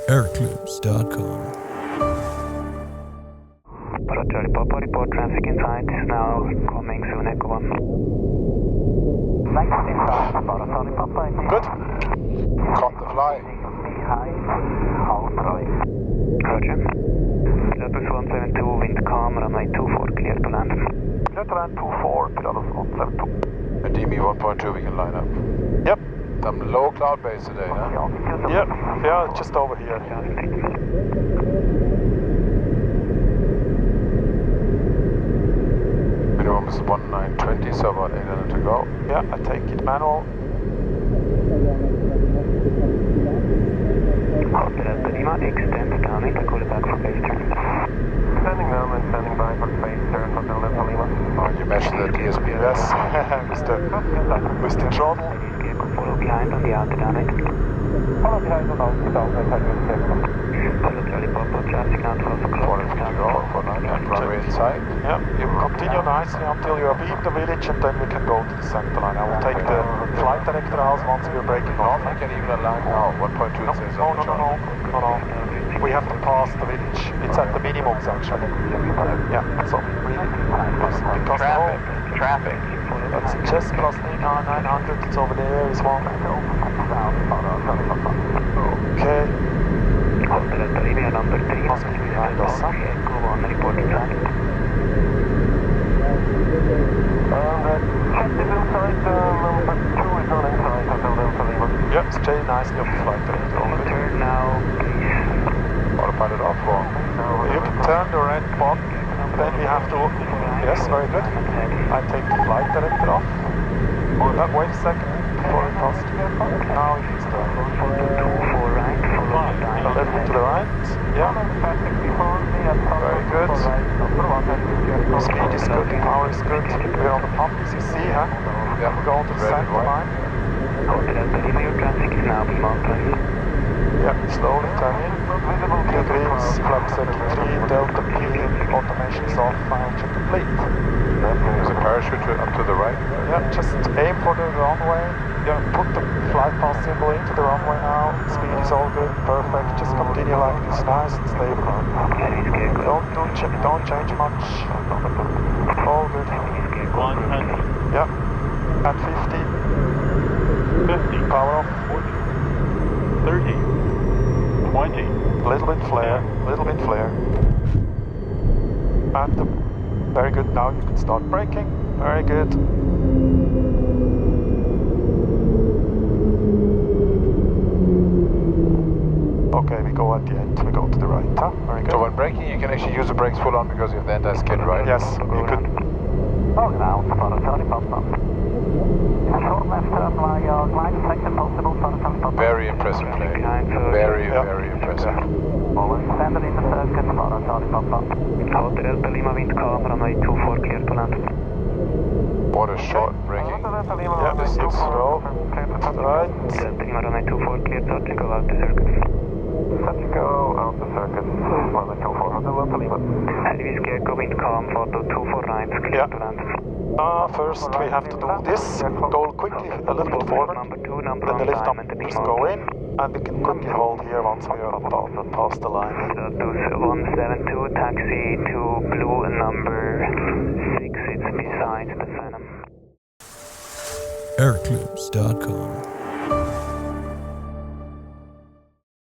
Airclips.com. Charlie Papa, report traffic inside, now coming soon, Echo 1. Light inside, Charlie Papa. Good. Caught the fly. Roger. Pilatus 172, wind calm, runway 24, clear to land. Clear to land 24, Pilatus 172. And DME 1.2, we can line up. Yep. Some low cloud base today, huh? Yep. Yeah, just over here. Minimum is 1920, so about 800 to go. Yeah, I take it manual. Delta Lima, extend downwind, I call it back for base turn. Standing down and standing by for base turn for Delta Lima. Oh, you meshed the DSP. Yes, Mr. Throttle. Follow behind on the outer downwind. Follow behind on the outer downwind. Follow Charlie Papa, traffic now 12 o'clock. 449 and runway inside. Yeah, you continue nicely until you have leave the village and then we can go to the center line. I will take the flight director out once we are breaking off. I can even align now. 1.2 No, says no. We have to pass the village. It's at the minimums actually. Yeah, so really. Because Traffic. That's just plus 900, it's over there is one. Okay. Delta Lima number 3, Must be behind us, huh? Echo 1, report inside. Yep, stay nicely off the flight director. Turn now, please. Autopilot off for. You can turn the red button, then we have to. Yes, very good. I take the flight director off. Wait a second before it passes. Now it is done. 4 right, follow the A little bit to the right. Yeah. Very good. Speed is good, power is good. We're on the pump, as you see, huh? Yeah. We go to the center line. Delta Lima, your traffic is now mountain. Yeah, slowly turn in. Clear grips, flap circuit 3, Delta P, automation is off, final check complete. There's a parachute up to the right. Yeah, just aim for the runway. Yeah, put the flight path symbol into the runway now. Speed is all good, perfect. Just continue like this, nice and stable. Don't change much. All good. 100. Yeah, at 50. 50. Power off. 30. 20. Little bit flare. And very good, now you can start braking. Very good. Okay, we go at the end, we go to the right, huh? Very good. So when braking, you can actually use the brakes full on because you have the anti-skid, right? Yes, you could. Oh, now, Charlie Papa. Short left turn by your glide section possible, Charlie Papa. Very impressive play. Very impressive. Standard in the circuit, Charlie Papa. Delta Lima, wind calm, runway 24, clear to land. What a short braking. Yeah, this is slow. Right. Delta Lima, runway 24, clear touch and go out the circuit. Touch and go out the circuit. Runway 24, Delta Lima. Heavy Echo, wind calm, photo 24 right, clear to land. First we have to do this, go quickly a little bit forward, then the lift numbers go in, and we can quickly hold here once we are past the line. 172, taxi to blue number 6, it's beside the Phantom. Airclips.com.